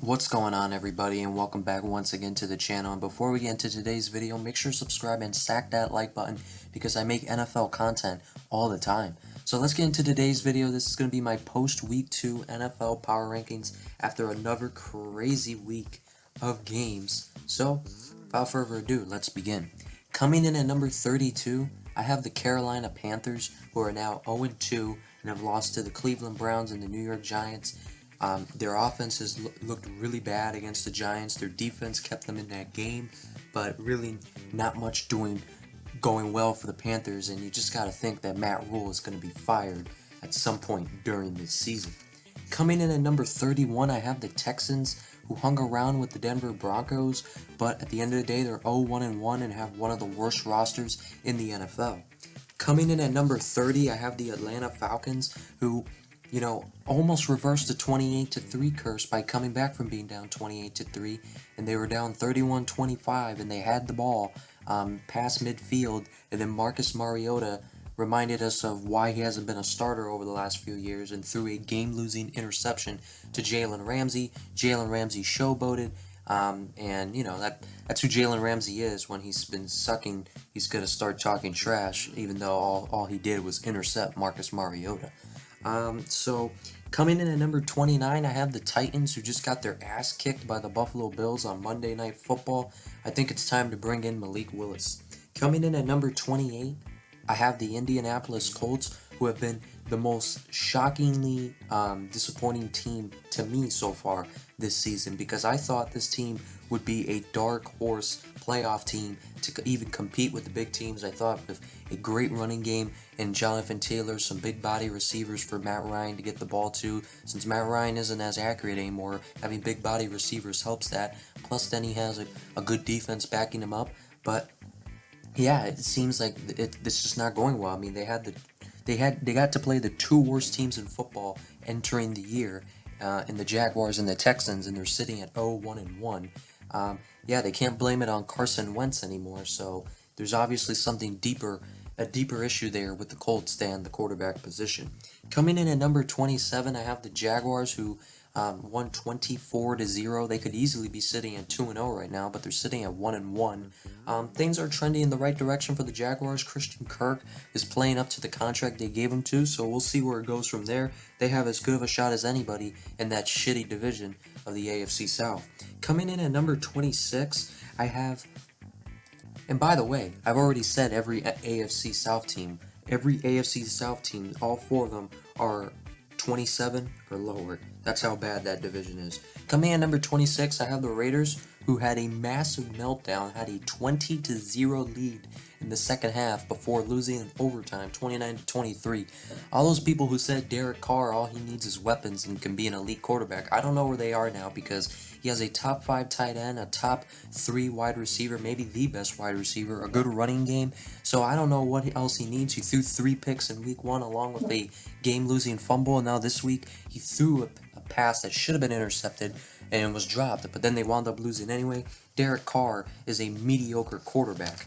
What's going on, everybody, and welcome back once again to the channel. And before we get into today's video, make sure to subscribe and stack that like button because I make NFL content all the time. So let's get into today's video. This is going to be my post-week 2 NFL power rankings after another crazy week of games. So without further ado, let's begin. Coming in at number 32, I have the Carolina Panthers, who are now 0-2 and have lost to the Cleveland Browns and the New York Giants. Their offense has looked really bad against the Giants. Their defense kept them in that game, but really not much going well for the Panthers, and you just got to think that Matt Rule is going to be fired at some point during this season. Coming in at number 31, I have the Texans, who hung around with the Denver Broncos, but at the end of the day, they're 0-1-1 and have one of the worst rosters in the NFL. Coming in at number 30, I have the Atlanta Falcons, who almost reversed the 28-3 curse by coming back from being down 28-3, and they were down 31-25, and they had the ball past midfield, and then Marcus Mariota reminded us of why he hasn't been a starter over the last few years and threw a game-losing interception to Jalen Ramsey. Jalen Ramsey showboated, and that's who Jalen Ramsey is. When he's been sucking, he's going to start talking trash, even though all he did was intercept Marcus Mariota. So coming in at number 29, I have the Titans, who just got their ass kicked by the Buffalo Bills on Monday Night Football. I think it's time to bring in Malik Willis. Coming in at number 28, I have the Indianapolis Colts, who have been the most shockingly disappointing team to me so far this season, because I thought this team would be a dark horse playoff team to even compete with the big teams. I thought with a great running game and Jonathan Taylor, some big body receivers for Matt Ryan to get the ball to. Since Matt Ryan isn't as accurate anymore, having big body receivers helps that. Plus then he has a good defense backing him up. But yeah, it seems like it's just not going well. I mean, they got to play the two worst teams in football entering the year, in the Jaguars and the Texans, and they're sitting at 0-1-1. Yeah, they can't blame it on Carson Wentz anymore. So there's obviously something a deeper issue there with the Colts than the quarterback position. Coming in at number 27, I have the Jaguars, who won 24-0. They could easily be sitting at 2-0 right now, but they're sitting at 1-1. Things are trending in the right direction for the Jaguars. Christian Kirk is playing up to the contract they gave him to, so we'll see where it goes from there. They have as good of a shot as anybody in that shitty division of the AFC South. Coming in at number 26, I have, and by the way, I've already said every AFC South team, all four of them are 27 or lower. That's how bad that division is. Coming in at number 26, I have the Raiders, who had a massive meltdown, had a 20-0 lead in the second half before losing in overtime, 29-23. All those people who said Derek Carr, all he needs is weapons and can be an elite quarterback, I don't know where they are now, because he has a top 5 tight end, a top 3 wide receiver, maybe the best wide receiver, a good running game. So I don't know what else he needs. He threw 3 picks in week 1 along with a game-losing fumble, and now this week he threw a pass that should have been intercepted and was dropped, but then they wound up losing anyway. Derek Carr is a mediocre quarterback.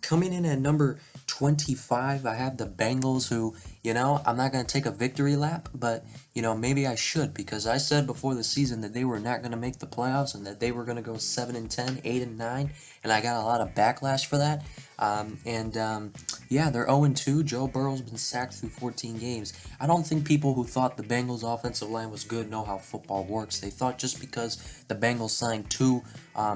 Coming in at number 25, I have the Bengals, who, I'm not going to take a victory lap, but, maybe I should, because I said before the season that they were not going to make the playoffs and that they were going to go 7-10, 8-9, and I got a lot of backlash for that. Yeah, they're 0-2. Joe Burrow's been sacked through 14 games. I don't think people who thought the Bengals' offensive line was good know how football works. They thought just because the Bengals signed 2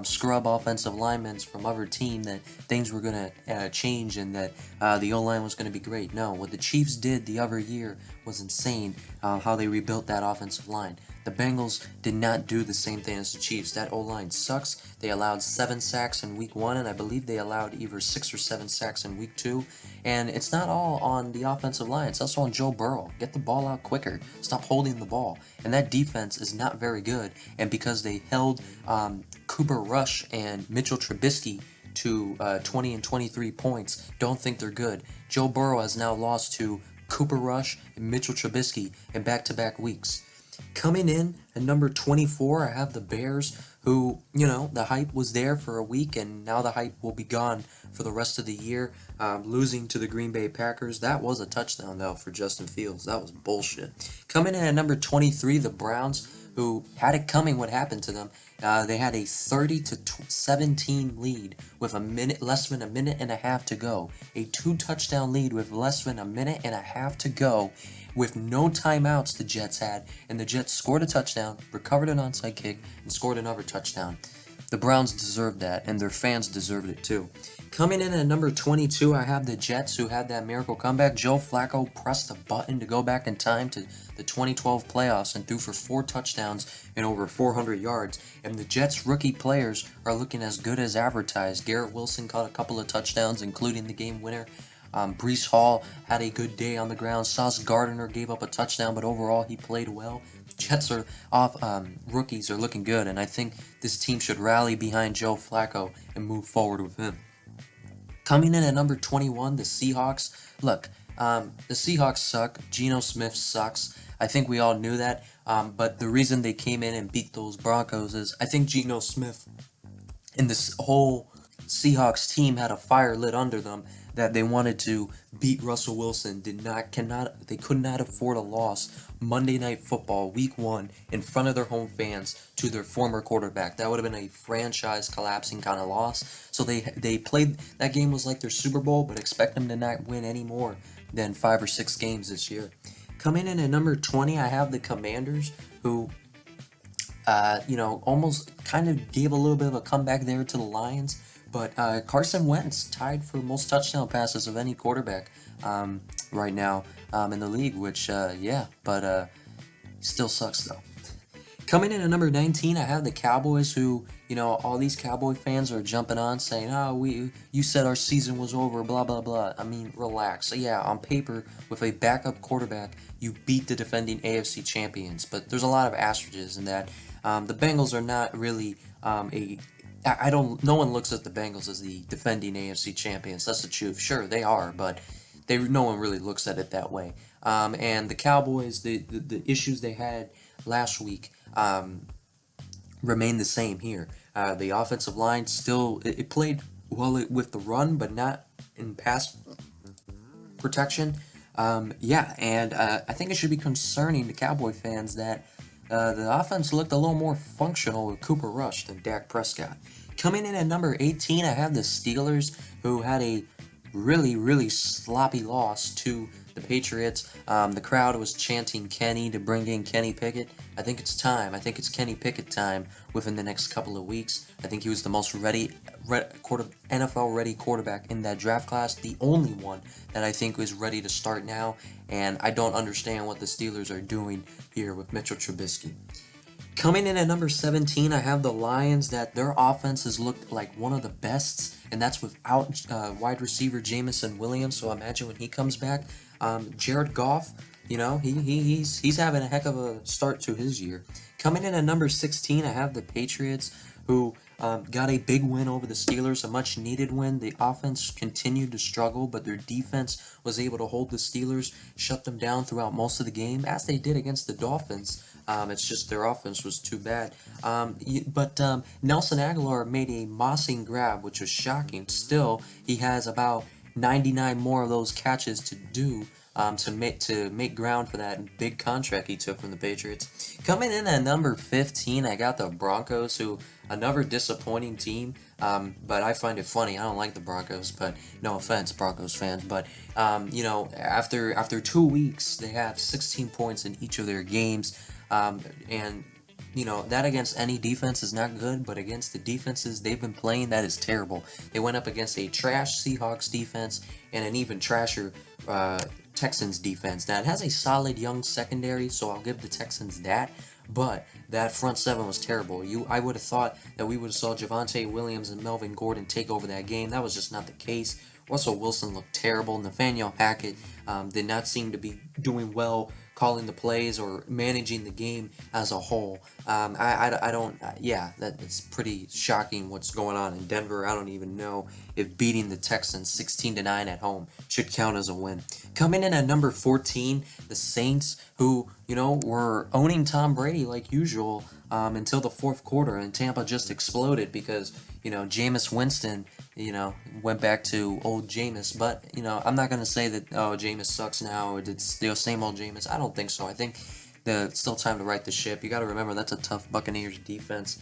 scrub offensive linemen from other team that things were going to change and that the O-line was going to be great. No, what the Chiefs did the other year was insane, how they rebuilt that offensive line. The Bengals did not do the same thing as the Chiefs. That O-line sucks. They allowed 7 sacks in week 1, and I believe they allowed either 6 or 7 sacks in week 2. And it's not all on the offensive line. It's also on Joe Burrow. Get the ball out quicker. Stop holding the ball. And that defense is not very good. And because they held Cooper Rush and Mitchell Trubisky to 20 and 23 points, don't think they're good. Joe Burrow has now lost to Cooper Rush and Mitchell Trubisky in back-to-back weeks. Coming in at number 24, I have the Bears, who, the hype was there for a week, and now the hype will be gone for the rest of the year, losing to the Green Bay Packers. That was a touchdown, though, for Justin Fields. That was bullshit. Coming in at number 23, the Browns, who had it coming what happened to them. They had a 30-17 lead with less than a minute and a half to go. A 2-touchdown lead with less than a minute and a half to go, with no timeouts the Jets had, and the Jets scored a touchdown, recovered an onside kick, and scored another touchdown. The Browns deserved that, and their fans deserved it too. Coming in at number 22, I have the Jets, who had that miracle comeback. Joe Flacco pressed the button to go back in time to the 2012 playoffs and threw for 4 touchdowns and over 400 yards. And the Jets' rookie players are looking as good as advertised. Garrett Wilson caught a couple of touchdowns, including the game winner. Breece Hall had a good day on the ground. Sauce Gardner gave up a touchdown, but overall he played well. Jets are off. Rookies are looking good, and I think this team should rally behind Joe Flacco and move forward with him. Coming in at number 21, the Seahawks. Look, the Seahawks suck. Geno Smith sucks. I think we all knew that. But the reason they came in and beat those Broncos is I think Geno Smith and this whole Seahawks team had a fire lit under them that they wanted to beat Russell Wilson. They could not afford a loss Monday Night Football Week 1 in front of their home fans to their former quarterback. That would have been a franchise collapsing kind of loss. So they played, that game was like their Super Bowl, but expect them to not win any more than 5 or 6 games this year. Coming in at number 20, I have the Commanders, who almost kind of gave a little bit of a comeback there to the Lions. But Carson Wentz tied for most touchdown passes of any quarterback right now in the league, which, still sucks though. Coming in at number 19, I have the Cowboys, who, all these Cowboy fans are jumping on saying, you said our season was over, blah, blah, blah. I mean, relax. So yeah, on paper, with a backup quarterback, you beat the defending AFC champions. But there's a lot of asterisks in that. The Bengals are not really no one looks at the Bengals as the defending AFC champions. That's the truth. Sure, they are, but no one really looks at it that way. And the Cowboys, the issues they had last week remain the same here. The offensive line still it played well with the run, but not in pass protection. And I think it should be concerning to Cowboy fans that the offense looked a little more functional with Cooper Rush than Dak Prescott. Coming in at number 18, I have the Steelers, who had a really, really sloppy loss to the Patriots. The crowd was chanting Kenny to bring in Kenny Pickett. I think it's time. I think it's Kenny Pickett time within the next couple of weeks. I think he was the most NFL-ready quarterback in that draft class, the only one that I think is ready to start now, and I don't understand what the Steelers are doing here with Mitchell Trubisky. Coming in at number 17, I have the Lions, that their offense has looked like one of the best, and that's without wide receiver Jameson Williams, so imagine when he comes back. Jared Goff, he's having a heck of a start to his year. Coming in at number 16, I have the Patriots, who got a big win over the Steelers, a much needed win. The offense continued to struggle, but their defense was able to hold the Steelers, shut them down throughout most of the game, as they did against the Dolphins. It's just their offense was too bad. But Nelson Aguilar made a mossing grab, which was shocking. Still, he has about 99 more of those catches to do to make ground for that big contract he took from the Patriots. Coming in at number 15, I got the Broncos, who another disappointing team. But I find it funny. I don't like the Broncos, but no offense, Broncos fans. But after 2 weeks, they have 16 points in each of their games. That against any defense is not good, but against the defenses they've been playing, that is terrible. They went up against a trash Seahawks defense and an even trasher Texans defense. Now, it has a solid young secondary, so I'll give the Texans that, but that front seven was terrible. I would have thought that we would have saw Javonte Williams and Melvin Gordon take over that game. That was just not the case. Russell Wilson looked terrible. Nathaniel Hackett did not seem to be doing well calling the plays or managing the game as a whole. That's pretty shocking what's going on in Denver. I don't even know if beating the Texans 16-9 at home should count as a win. Coming in at number 14, the Saints, who, were owning Tom Brady like usual until the fourth quarter, and Tampa just exploded because, Jameis Winston, went back to old Jameis. But, I'm not going to say that, Jameis sucks now, or it's the same old Jameis. I don't think so. I think still time to right the ship. You got to remember that's a tough Buccaneers defense.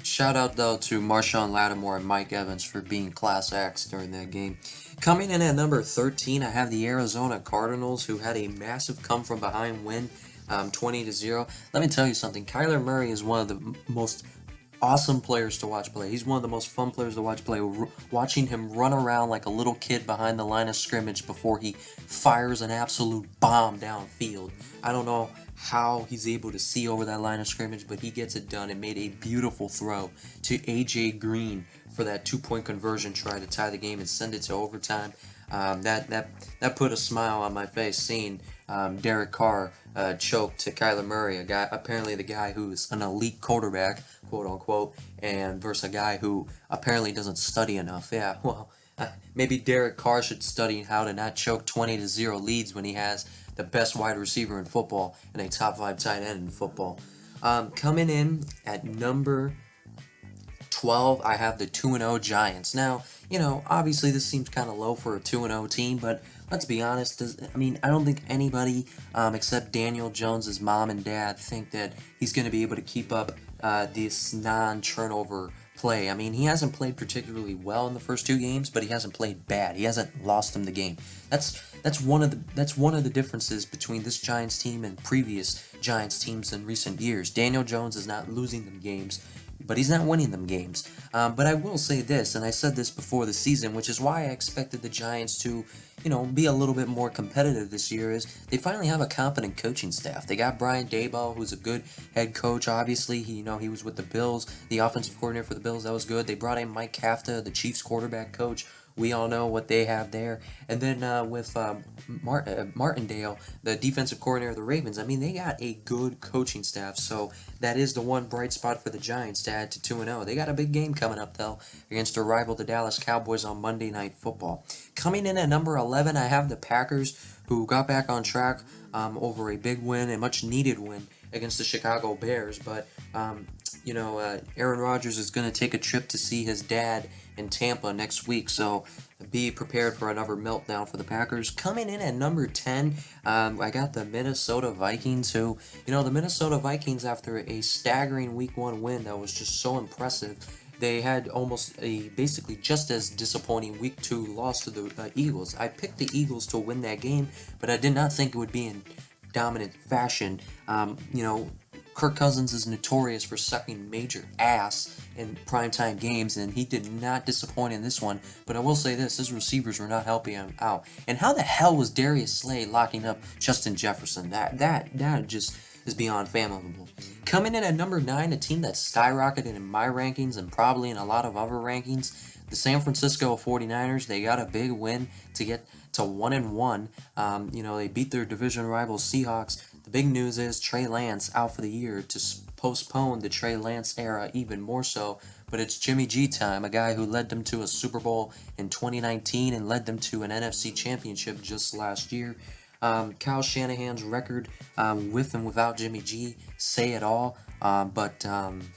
Shout out though to Marshawn Lattimore and Mike Evans for being class acts during that game. Coming in at number 13, I have the Arizona Cardinals, who had a massive come from behind win, 20-0. Let me tell you something. Kyler Murray is one of the most awesome players to watch play. He's one of the most fun players to watch play. Watching him run around like a little kid behind the line of scrimmage before he fires an absolute bomb downfield. I don't know how he's able to see over that line of scrimmage, but he gets it done and made a beautiful throw to AJ Green for that 2-point conversion try to tie the game and send it to overtime. That put a smile on my face seeing Derek Carr choke to Kyler Murray, apparently the guy who's an elite quarterback, quote unquote, and versus a guy who apparently doesn't study enough. Yeah, well, maybe Derek Carr should study how to not choke 20-0 leads when he has the best wide receiver in football and a top 5 tight end in football. Coming in at number 12, I have the 2-0 Giants. Now, obviously this seems kind of low for a 2-0 team, but let's be honest. I don't think anybody except Daniel Jones's mom and dad think that he's going to be able to keep up this non-turnover play. I mean, he hasn't played particularly well in the first 2 games, but he hasn't played bad. He hasn't lost him the game. That's one of the differences between this Giants team and previous Giants teams in recent years. Daniel Jones is not losing them games, but he's not winning them games. But I will say this, and I said this before the season, which is why I expected the Giants to, be a little bit more competitive this year, is they finally have a competent coaching staff. They got Brian Daboll, who's a good head coach. Obviously, he was with the Bills, the offensive coordinator for the Bills. That was good. They brought in Mike Kafka, the Chiefs quarterback coach. We all know what they have there. And then with Martindale, the defensive coordinator of the Ravens, they got a good coaching staff. So that is the one bright spot for the Giants to add to 2-0. They got a big game coming up, though, against their rival, the Dallas Cowboys, on Monday Night Football. Coming in at number 11, I have the Packers, who got back on track over a big win, a much-needed win against the Chicago Bears. But, Aaron Rodgers is going to take a trip to see his dad in Tampa next week, so be prepared for another meltdown for the Packers. Coming in at number 10, I got the Minnesota Vikings, who, the Minnesota Vikings, after a staggering Week 1 win that was just so impressive, they had almost a basically just as disappointing Week 2 loss to the Eagles. I picked the Eagles to win that game, but I did not think it would be in dominant fashion. Kirk Cousins is notorious for sucking major ass in primetime games, and he did not disappoint in this one. But I will say this, his receivers were not helping him out. And how the hell was Darius Slay locking up Justin Jefferson? That just is beyond fathomable. Coming in at number 9, a team that skyrocketed in my rankings and probably in a lot of other rankings, the San Francisco 49ers. They got a big win to get to 1-1. They beat their division rival Seahawks. The big news is Trey Lance out for the year to postpone the Trey Lance era even more so. But it's Jimmy G time, a guy who led them to a Super Bowl in 2019 and led them to an NFC championship just last year. Kyle Shanahan's record with and without Jimmy G say it all. But the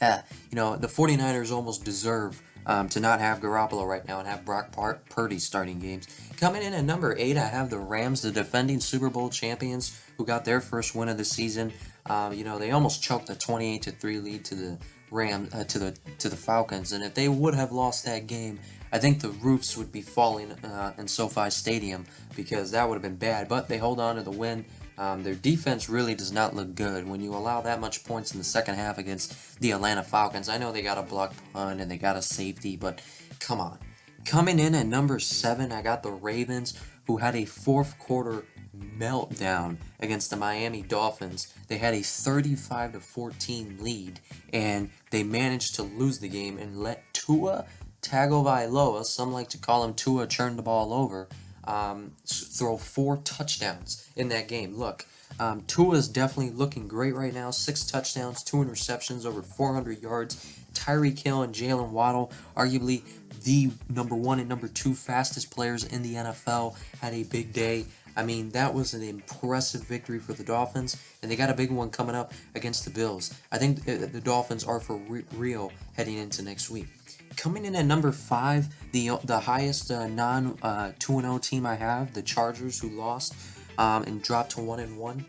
49ers almost deserve to not have Garoppolo right now and have Brock Purdy starting games. Coming in at number 8, I have the Rams, the defending Super Bowl champions, who got their first win of the season. They almost choked a 28-3 lead to the to the Falcons, and if they would have lost that game, I think the roofs would be falling in SoFi Stadium, because that would have been bad. But they hold on to the win. Their defense really does not look good when you allow that much points in the second half against the Atlanta Falcons. I know they got a block punt and they got a safety, but come on. Coming in at number 7, I got the Ravens, who had a fourth quarter meltdown against the Miami Dolphins. They had a 35-14 lead, and they managed to lose the game and let Tua Tagovailoa, some like to call him Tua turn the ball over, throw 4 touchdowns in that game. Look, Tua is definitely looking great right now. 6 touchdowns, 2 interceptions, over 400 yards. Tyreek Hill and Jalen Waddle, arguably the number 1 and number 2 fastest players in the NFL, had a big day. I mean, that was an impressive victory for the Dolphins, and they got a big one coming up against the Bills. I think the Dolphins are for real heading into next week. Coming in at number 5, the highest non 2-0 team I have, the Chargers, who lost. and dropped to 1-1.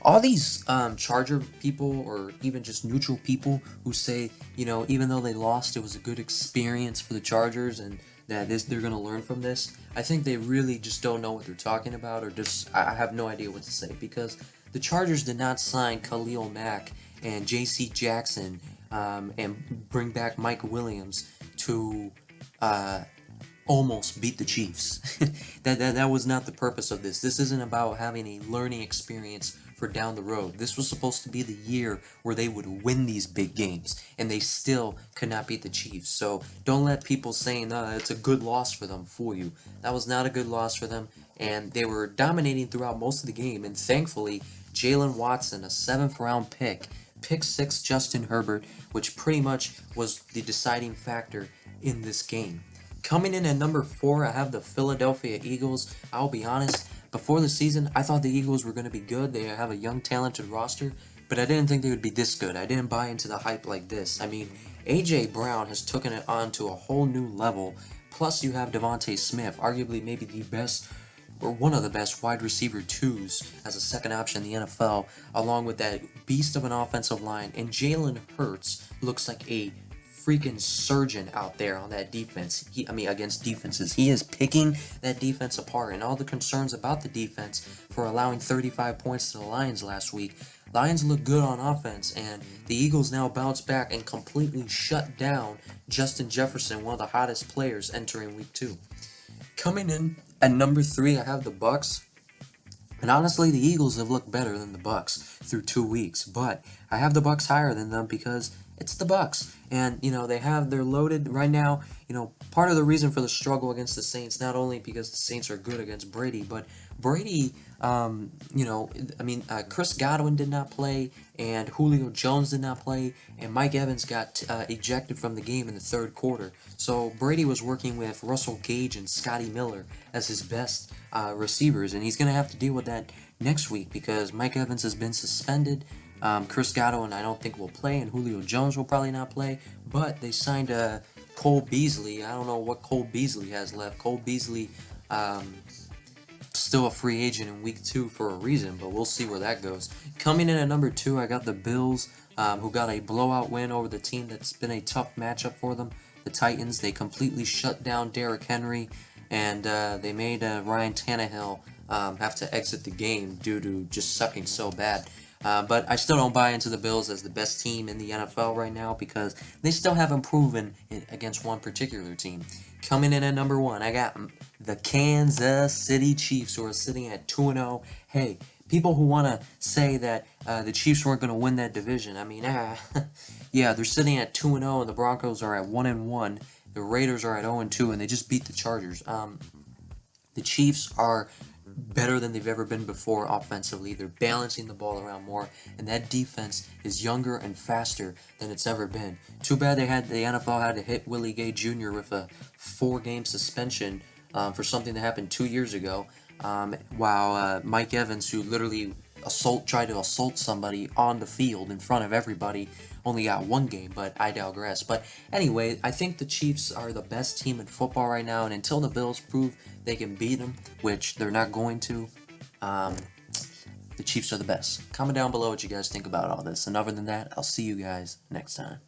All these Charger people or even just neutral people who say, you know, even though they lost, it was a good experience for the Chargers and that they're gonna learn from this. I think they really just don't know what they're talking about, or just I have no idea what to say, because the Chargers did not sign Khalil Mack and J.C. Jackson and bring back Mike Williams to almost beat the Chiefs. that was not the purpose of this. This isn't about having a learning experience for down the road. This was supposed to be the year where they would win these big games, and they still could not beat the Chiefs. So don't let people saying it's a good loss for them fool you. That was not a good loss for them, and they were dominating throughout most of the game, and thankfully, Jalen Watson, a 7th round pick 6 Justin Herbert, which pretty much was the deciding factor in this game. Coming in at number 4, I have the Philadelphia Eagles. I'll be honest, before the season, I thought the Eagles were going to be good. They have a young, talented roster, but I didn't think they would be this good. I didn't buy into the hype like this. I mean, A.J. Brown has taken it on to a whole new level. Plus, you have Devontae Smith, arguably maybe the best or one of the best wide receiver 2s as a second option in the NFL, along with that beast of an offensive line. And Jalen Hurts looks like a freaking surgeon out there on that defense. Against defenses. He is picking that defense apart, and all the concerns about the defense for allowing 35 points to the Lions last week. Lions look good on offense, and the Eagles now bounce back and completely shut down Justin Jefferson, one of the hottest players entering week 2. Coming in at number 3, I have the Bucks. And honestly, the Eagles have looked better than the Bucks through 2 weeks, but I have the Bucks higher than them because it's the Bucks, and you know they're loaded right now. You know, part of the reason for the struggle against the Saints, not only because the Saints are good against Brady, but Brady, Chris Godwin did not play, and Julio Jones did not play, and Mike Evans got ejected from the game in the 3rd quarter. So Brady was working with Russell Gage and Scotty Miller as his best receivers, and he's going to have to deal with that next week because Mike Evans has been suspended. Chris Godwin, I don't think will play, and Julio Jones will probably not play, but they signed Cole Beasley. I don't know what Cole Beasley has left. Cole Beasley, still a free agent in week 2 for a reason, but we'll see where that goes. Coming in at number 2, I got the Bills, who got a blowout win over the team that's been a tough matchup for them, the Titans. They completely shut down Derrick Henry, and they made Ryan Tannehill have to exit the game due to just sucking so bad. But I still don't buy into the Bills as the best team in the NFL right now because they still haven't proven it against one particular team. Coming in at number 1, I got the Kansas City Chiefs, who are sitting at 2-0. Hey, people who want to say that the Chiefs weren't going to win that division, I mean, yeah, they're sitting at 2-0, and the Broncos are at 1-1. The Raiders are at 0-2, and they just beat the Chargers. The Chiefs are better than they've ever been before offensively. They're balancing the ball around more, and that defense is younger and faster than it's ever been. Too bad the NFL had to hit Willie Gay Jr. with a 4-game suspension for something that happened 2 years ago, while Mike Evans, who literally tried to assault somebody on the field in front of everybody, only got 1 game, but I digress. But anyway, I think the Chiefs are the best team in football right now, and until the Bills prove they can beat them, which they're not going to, the Chiefs are the best. Comment down below what you guys think about all this, and other than that, I'll see you guys next time.